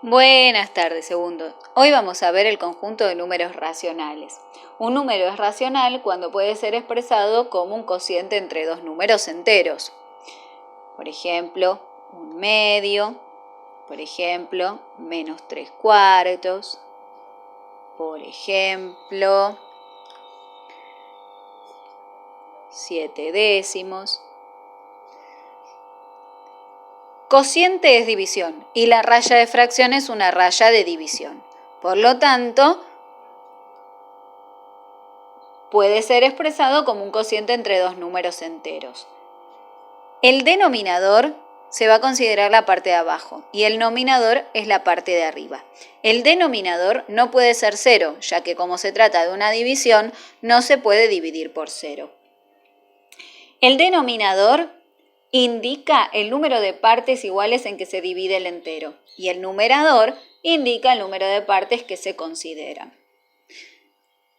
Buenas tardes, segundo. Hoy vamos a ver el conjunto de números racionales. Un número es racional cuando puede ser expresado como un cociente entre dos números enteros. Por ejemplo, un medio, por ejemplo, menos 3/4, por ejemplo, 7 décimos. Cociente es división y la raya de fracción es una raya de división. Por lo tanto, puede ser expresado como un cociente entre dos números enteros. El denominador se va a considerar la parte de abajo y el nominador es la parte de arriba. El denominador no puede ser 0, ya que como se trata de una división, no se puede dividir por 0. El denominador indica el número de partes iguales en que se divide el entero y el numerador indica el número de partes que se consideran.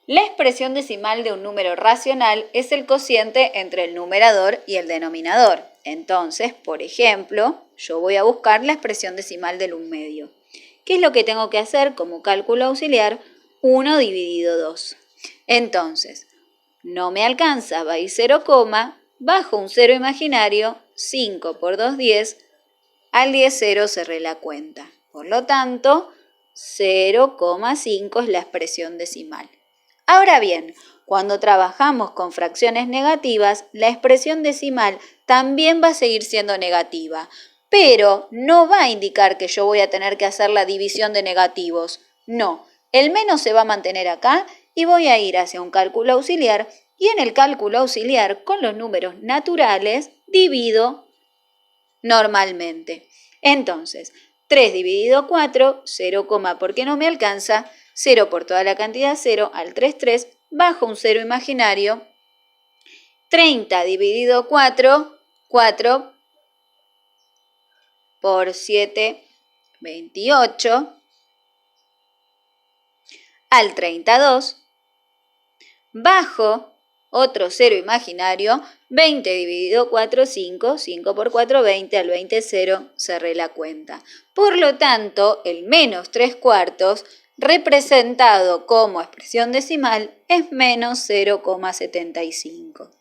La expresión decimal de un número racional es el cociente entre el numerador y el denominador. Entonces, por ejemplo, yo voy a buscar la expresión decimal del 1/2. ¿Qué es lo que tengo que hacer como cálculo auxiliar? 1 dividido 2. Entonces, no me alcanza, va a ir 0, bajo un 0 imaginario, 5 por 2, 10, al 10, 0 cerré la cuenta. Por lo tanto, 0,5 es la expresión decimal. Ahora bien, cuando trabajamos con fracciones negativas, la expresión decimal también va a seguir siendo negativa, pero no va a indicar que yo voy a tener que hacer la división de negativos. No, el menos se va a mantener acá y voy a ir hacia un cálculo auxiliar y en el cálculo auxiliar con los números naturales divido normalmente. Entonces, 3 dividido 4, 0, porque no me alcanza, 0 por toda la cantidad 0 al 3, 3, bajo un 0 imaginario. 30 dividido 4, 4 por 7, 28, al 32, bajo otro 0 imaginario, 20 dividido 4, 5, 5 por 4, 20, al 20, 0, cerré la cuenta. Por lo tanto, el menos 3/4, representado como expresión decimal, es menos 0,75.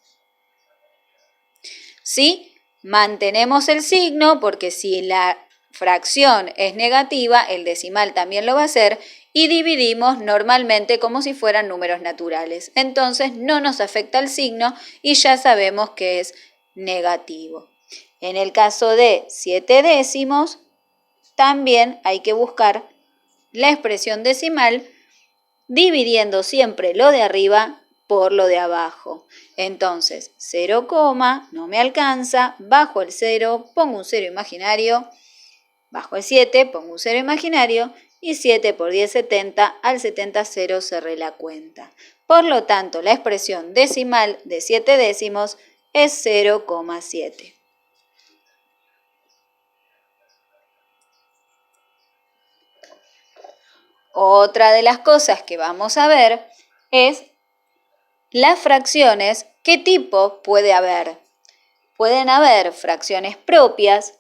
¿Sí? Mantenemos el signo porque si la fracción es negativa, el decimal también lo va a hacer, y dividimos normalmente como si fueran números naturales. Entonces no nos afecta el signo y ya sabemos que es negativo. En el caso de 7 décimos, también hay que buscar la expresión decimal dividiendo siempre lo de arriba por lo de abajo. Entonces, 0, no me alcanza, bajo el 0, pongo un 0 imaginario, bajo el 7, pongo un 0 imaginario, y 7 por 10, 70, al 70, 0 cerré la cuenta. Por lo tanto, la expresión decimal de 7 décimos es 0,7. Otra de las cosas que vamos a ver es las fracciones. ¿Qué tipo puede haber? Pueden haber fracciones propias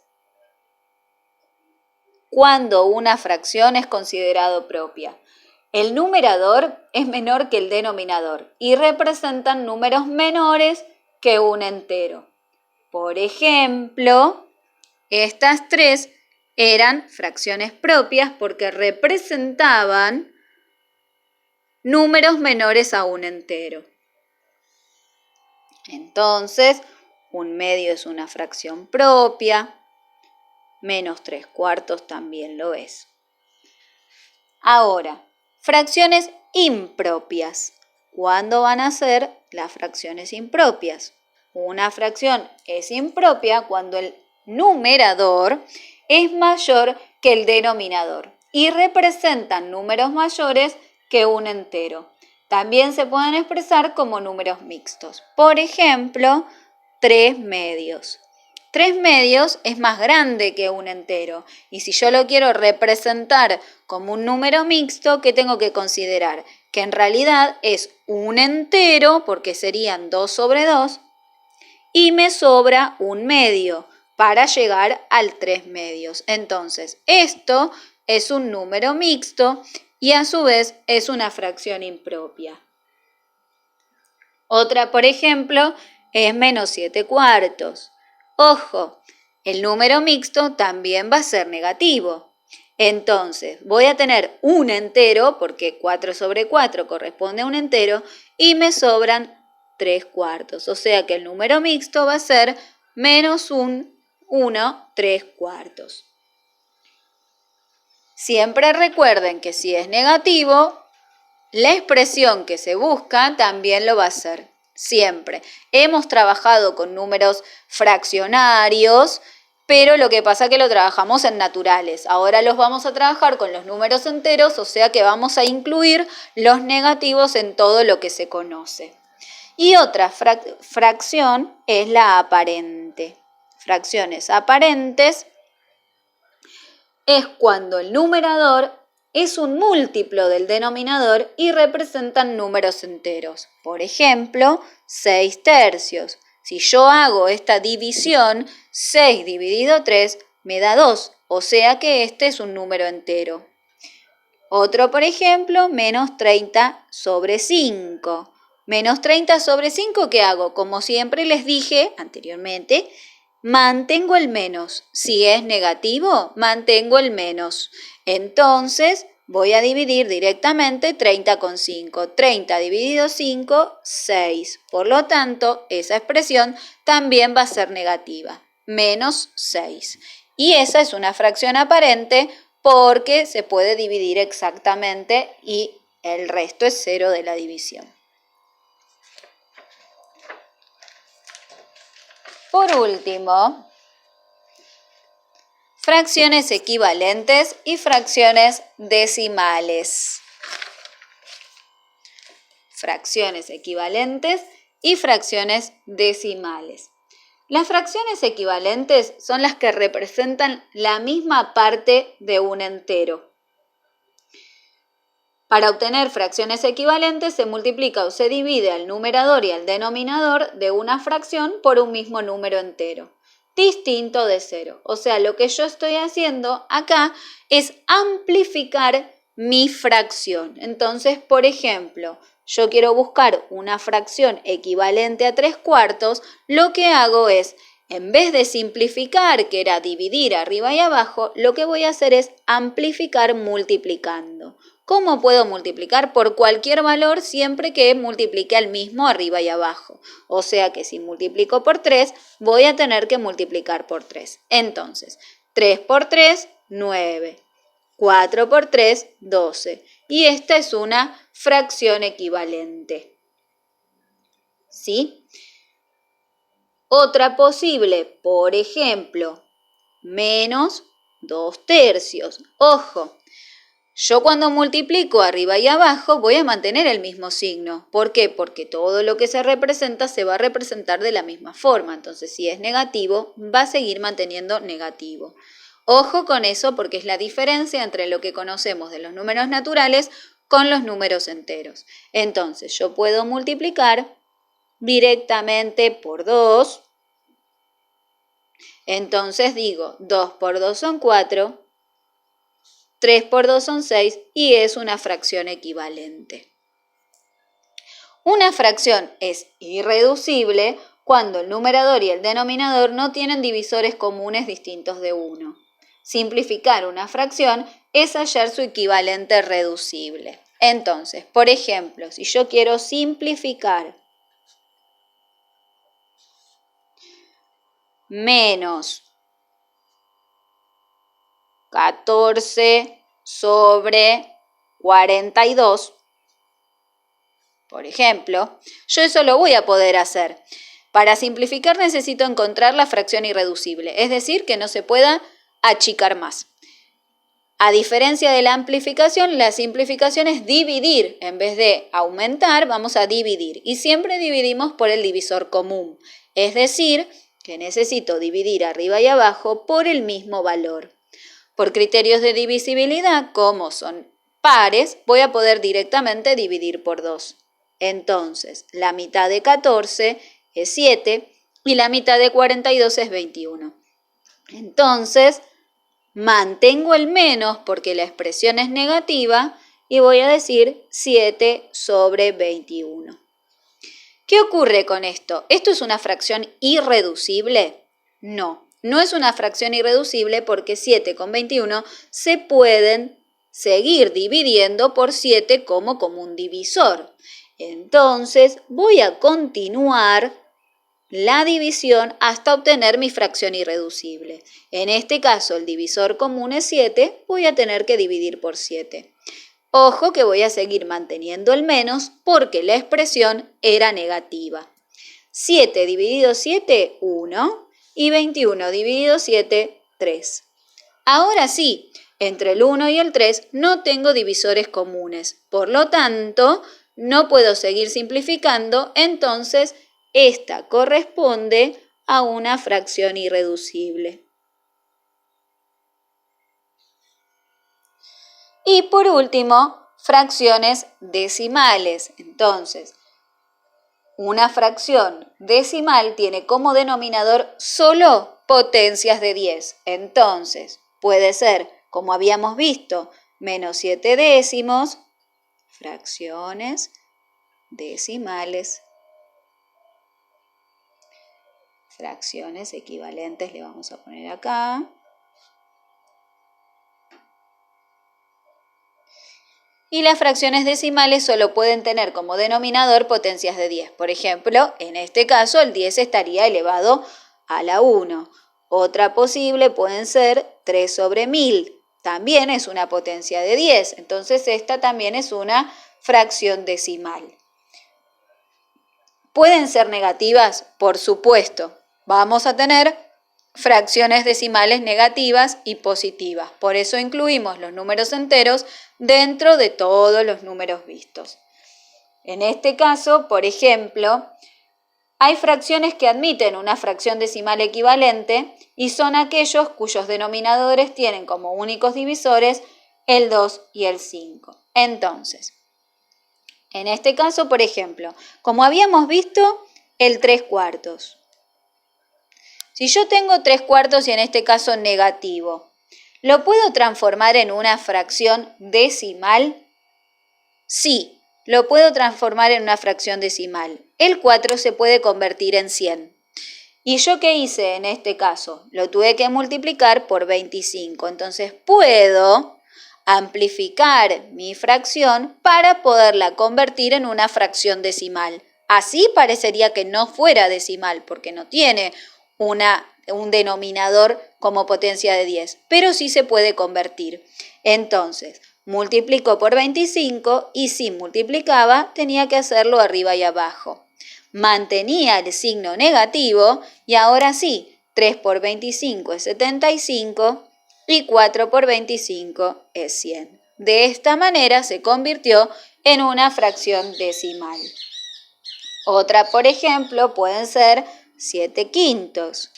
cuando una fracción es considerada propia. El numerador es menor que el denominador y representan números menores que un entero. Por ejemplo, estas tres eran fracciones propias porque representaban números menores a un entero. Entonces, 1/2 es una fracción propia, menos 3/4 también lo es. Ahora, fracciones impropias. ¿Cuándo van a ser las fracciones impropias? Una fracción es impropia cuando el numerador es mayor que el denominador y representan números mayores que un entero. También se pueden expresar como números mixtos. Por ejemplo, 3/2. 3/2 es más grande que un entero y si yo lo quiero representar como un número mixto, ¿qué tengo que considerar? Que en realidad es un entero porque serían 2 sobre 2 y me sobra 1/2 para llegar al 3/2. Entonces, esto es un número mixto y a su vez es una fracción impropia. Otra, por ejemplo, es menos 7/4. Ojo, el número mixto también va a ser negativo. Entonces, voy a tener un entero, porque 4/4 corresponde a un entero, y me sobran 3/4. O sea que el número mixto va a ser menos 1 3/4. Siempre recuerden que si es negativo, la expresión que se busca también lo va a ser. Siempre. Hemos trabajado con números fraccionarios, pero lo que pasa es que lo trabajamos en naturales. Ahora los vamos a trabajar con los números enteros, o sea que vamos a incluir los negativos en todo lo que se conoce. Y otra fracción es la aparente. Fracciones aparentes es cuando el numerador es un múltiplo del denominador y representan números enteros. Por ejemplo, 6/3. Si yo hago esta división, 6 dividido 3 me da 2, o sea que este es un número entero. Otro, por ejemplo, menos 30/5. Menos 30/5, ¿qué hago? Como siempre les dije anteriormente, mantengo el menos. Si es negativo, mantengo el menos. Entonces, voy a dividir directamente 30 con 5. 30 dividido 5, 6. Por lo tanto, esa expresión también va a ser negativa. Menos 6. Y esa es una fracción aparente porque se puede dividir exactamente y el resto es 0 de la división. Por último, fracciones equivalentes y fracciones decimales. Fracciones equivalentes y fracciones decimales. Las fracciones equivalentes son las que representan la misma parte de un entero. Para obtener fracciones equivalentes se multiplica o se divide al numerador y al denominador de una fracción por un mismo número entero, distinto de 0. O sea, lo que yo estoy haciendo acá es amplificar mi fracción. Entonces, por ejemplo, yo quiero buscar una fracción equivalente a 3/4, lo que hago es, en vez de simplificar, que era dividir arriba y abajo, lo que voy a hacer es amplificar multiplicando. ¿Cómo puedo multiplicar? Por cualquier valor siempre que multiplique al mismo arriba y abajo. O sea que si multiplico por 3, voy a tener que multiplicar por 3. Entonces, 3 por 3, 9. 4 por 3, 12. Y esta es una fracción equivalente. ¿Sí? Otra posible, por ejemplo, menos 2/3. Ojo. Yo cuando multiplico arriba y abajo voy a mantener el mismo signo. ¿Por qué? Porque todo lo que se representa se va a representar de la misma forma. Entonces, si es negativo, va a seguir manteniendo negativo. Ojo con eso porque es la diferencia entre lo que conocemos de los números naturales con los números enteros. Entonces, yo puedo multiplicar directamente por 2. Entonces digo, 2 por 2 son 4. 3 por 2 son 6 y es una fracción equivalente. Una fracción es irreducible cuando el numerador y el denominador no tienen divisores comunes distintos de 1. Simplificar una fracción es hallar su equivalente reducible. Entonces, por ejemplo, si yo quiero simplificar menos 14/42, por ejemplo, yo eso lo voy a poder hacer. Para simplificar necesito encontrar la fracción irreducible, es decir, que no se pueda achicar más. A diferencia de la amplificación, la simplificación es dividir. En vez de aumentar, vamos a dividir. Y siempre dividimos por el divisor común, es decir, que necesito dividir arriba y abajo por el mismo valor. Por criterios de divisibilidad, como son pares, voy a poder directamente dividir por 2. Entonces, la mitad de 14 es 7 y la mitad de 42 es 21. Entonces, Mantengo el menos porque la expresión es negativa y voy a decir 7 sobre 21. ¿Qué ocurre con esto? ¿Esto es una fracción irreducible? No, no es una fracción irreducible porque 7 con 21 se pueden seguir dividiendo por 7 como común divisor. Entonces voy a continuar la división hasta obtener mi fracción irreducible. En este caso el divisor común es 7, voy a tener que dividir por 7. Ojo que voy a seguir manteniendo el menos porque la expresión era negativa. 7 dividido 7, 1. Y 21 dividido 7, 3. Ahora sí, entre el 1 y el 3 no tengo divisores comunes. Por lo tanto, no puedo seguir simplificando, entonces esta corresponde a una fracción irreducible. Y por último, fracciones decimales. Entonces, una fracción decimal tiene como denominador solo potencias de 10. Entonces, puede ser, como habíamos visto, menos 7 décimos, fracciones decimales. Fracciones equivalentes le vamos a poner acá. Y las fracciones decimales solo pueden tener como denominador potencias de 10. Por ejemplo, en este caso el 10 estaría elevado a la 1. Otra posible pueden ser 3 sobre 1000. También es una potencia de 10. Entonces esta también es una fracción decimal. ¿Pueden ser negativas? Por supuesto. Vamos a tener fracciones decimales negativas y positivas. Por eso incluimos los números enteros dentro de todos los números vistos. En este caso, por ejemplo, hay fracciones que admiten una fracción decimal equivalente y son aquellos cuyos denominadores tienen como únicos divisores el 2 y el 5. Entonces, en este caso, por ejemplo, como habíamos visto, el 3/4. Si yo tengo 3/4 y en este caso negativo, ¿lo puedo transformar en una fracción decimal? Sí, lo puedo transformar en una fracción decimal. El 4 se puede convertir en 100. ¿Y yo qué hice en este caso? Lo tuve que multiplicar por 25. Entonces puedo amplificar mi fracción para poderla convertir en una fracción decimal. Así parecería que no fuera decimal porque no tiene un denominador como potencia de 10, pero sí se puede convertir. Entonces, multiplico por 25 y si multiplicaba tenía que hacerlo arriba y abajo. Mantenía el signo negativo y ahora sí, 3 por 25 es 75 y 4 por 25 es 100. De esta manera se convirtió en una fracción decimal. Otra, por ejemplo, pueden ser 7/5.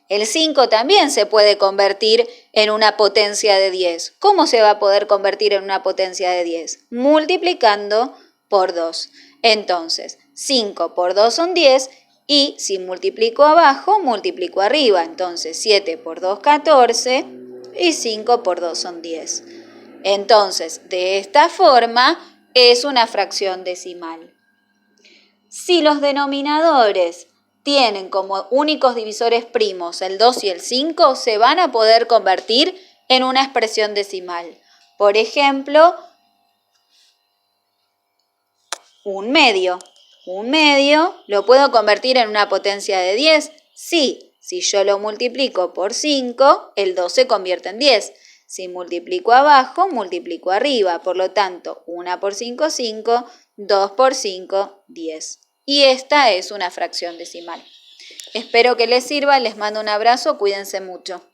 El 5 también se puede convertir en una potencia de 10. ¿Cómo se va a poder convertir en una potencia de 10? Multiplicando por 2. Entonces, 5 por 2 son 10 y si multiplico abajo, multiplico arriba. Entonces, 7 por 2, 14 y 5 por 2 son 10. Entonces, de esta forma, es una fracción decimal. Si los denominadores tienen como únicos divisores primos el 2 y el 5, se van a poder convertir en una expresión decimal. Por ejemplo, un medio. Un medio lo puedo convertir en una potencia de 10. Sí, si yo lo multiplico por 5, el 2 se convierte en 10. Si multiplico abajo, multiplico arriba. Por lo tanto, 1 por 5, 5, 2 por 5, 10. Y esta es una fracción decimal. Espero que les sirva, les mando un abrazo, cuídense mucho.